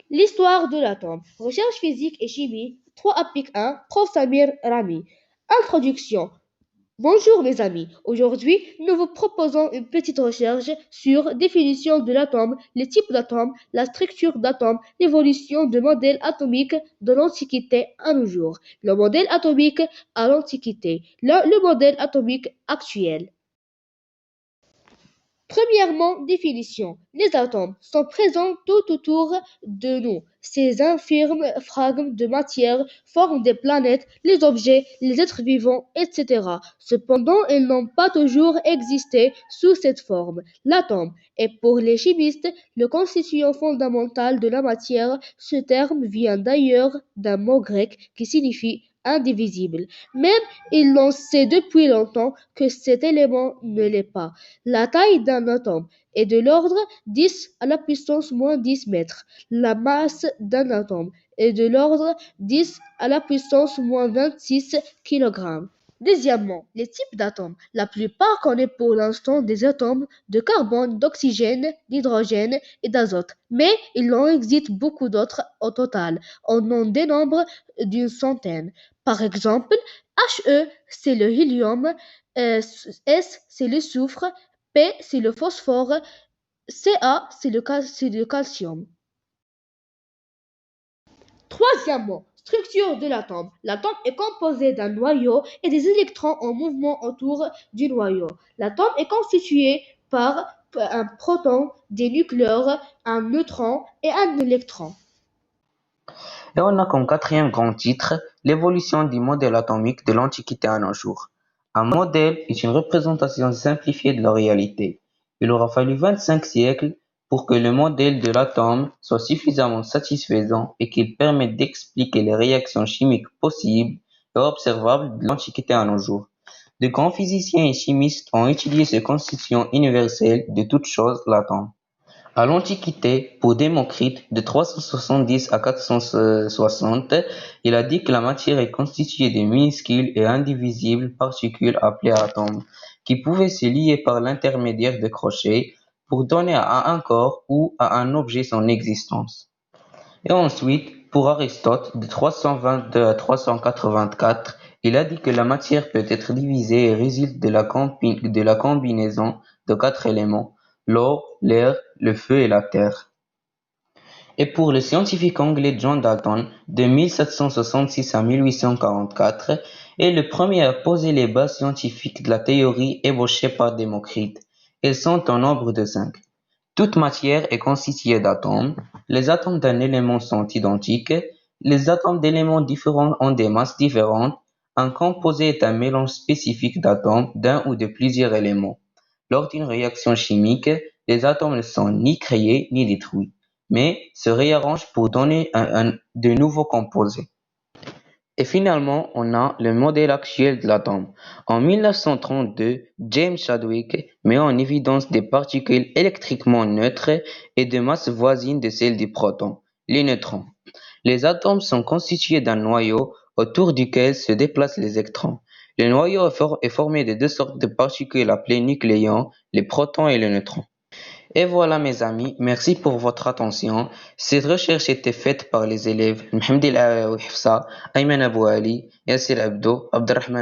L'histoire de l'atome. Recherche physique et chimie. 3 APIC 1. Prof Samir Rami. Introduction. Bonjour mes amis, aujourd'hui nous vous proposons une petite recherche sur définition de l'atome, les types d'atomes, la structure d'atomes, l'évolution de modèles atomiques de l'Antiquité à nos jours, le modèle atomique à l'Antiquité, le modèle atomique actuel. Premièrement, définition. Les atomes sont présents tout autour de nous. Ces infirmes fragments de matière forment des planètes, les objets, les êtres vivants, etc. Cependant, ils n'ont pas toujours existé sous cette forme. L'atome est pour les chimistes le constituant fondamental de la matière. Ce terme vient d'ailleurs d'un mot grec qui signifie indivisible. Même il l'on sait depuis longtemps que cet élément ne l'est pas. La taille d'un atome est de l'ordre 10 à la puissance moins 10 mètres. La masse d'un atome est de l'ordre 10 à la puissance moins 26 kg. Deuxièmement, les types d'atomes. La plupart connaissent pour l'instant des atomes de carbone, d'oxygène, d'hydrogène et d'azote. Mais il en existe beaucoup d'autres au total. On en dénombre d'une centaine. Par exemple, He, c'est le hélium, S, c'est le soufre, P, c'est le phosphore, Ca, c'est le calcium. Troisièmement, structure de l'atome. L'atome est composé d'un noyau et des électrons en mouvement autour du noyau. L'atome est constitué par un proton, des nucléaires, un neutron et un électron. Et on a comme quatrième grand titre l'évolution du modèle atomique de l'Antiquité à nos jours. Un modèle est une représentation simplifiée de la réalité. Il aura fallu 25 siècles pour que le modèle de l'atome soit suffisamment satisfaisant et qu'il permette d'expliquer les réactions chimiques possibles et observables de l'Antiquité à nos jours. De grands physiciens et chimistes ont étudié ces constitutions universelles de toute chose, l'atome. À l'Antiquité, pour Démocrite, de 370 à 460, il a dit que la matière est constituée de minuscules et indivisibles particules appelées atomes, qui pouvaient se lier par l'intermédiaire de crochets pour donner à un corps ou à un objet son existence. Et ensuite, pour Aristote, de 322 à 384, il a dit que la matière peut être divisée et résulte de la combinaison de 4 éléments: l'eau, l'air, le feu et la terre. Et pour le scientifique anglais John Dalton, de 1766 à 1844, est le premier à poser les bases scientifiques de la théorie ébauchée par Démocrite. Elles sont au nombre de 5. Toute matière est constituée d'atomes. Les atomes d'un élément sont identiques. Les atomes d'éléments différents ont des masses différentes. Un composé est un mélange spécifique d'atomes d'un ou de plusieurs éléments. Lors d'une réaction chimique, les atomes ne sont ni créés ni détruits, mais se réarrangent pour donner de nouveaux composés. Et finalement, on a le modèle actuel de l'atome. En 1932, James Chadwick met en évidence des particules électriquement neutres et de masse voisine de celle du proton, les neutrons. Les atomes sont constitués d'un noyau autour duquel se déplacent les électrons. Le noyau est formé de deux sortes de particules appelées nucléons, les protons et les neutrons. Et voilà mes amis, merci pour votre attention. Cette recherche était faite par les élèves Mohamed El Hafsa, Ayman Abou Ali, Yassir Abdo, Abdelrahman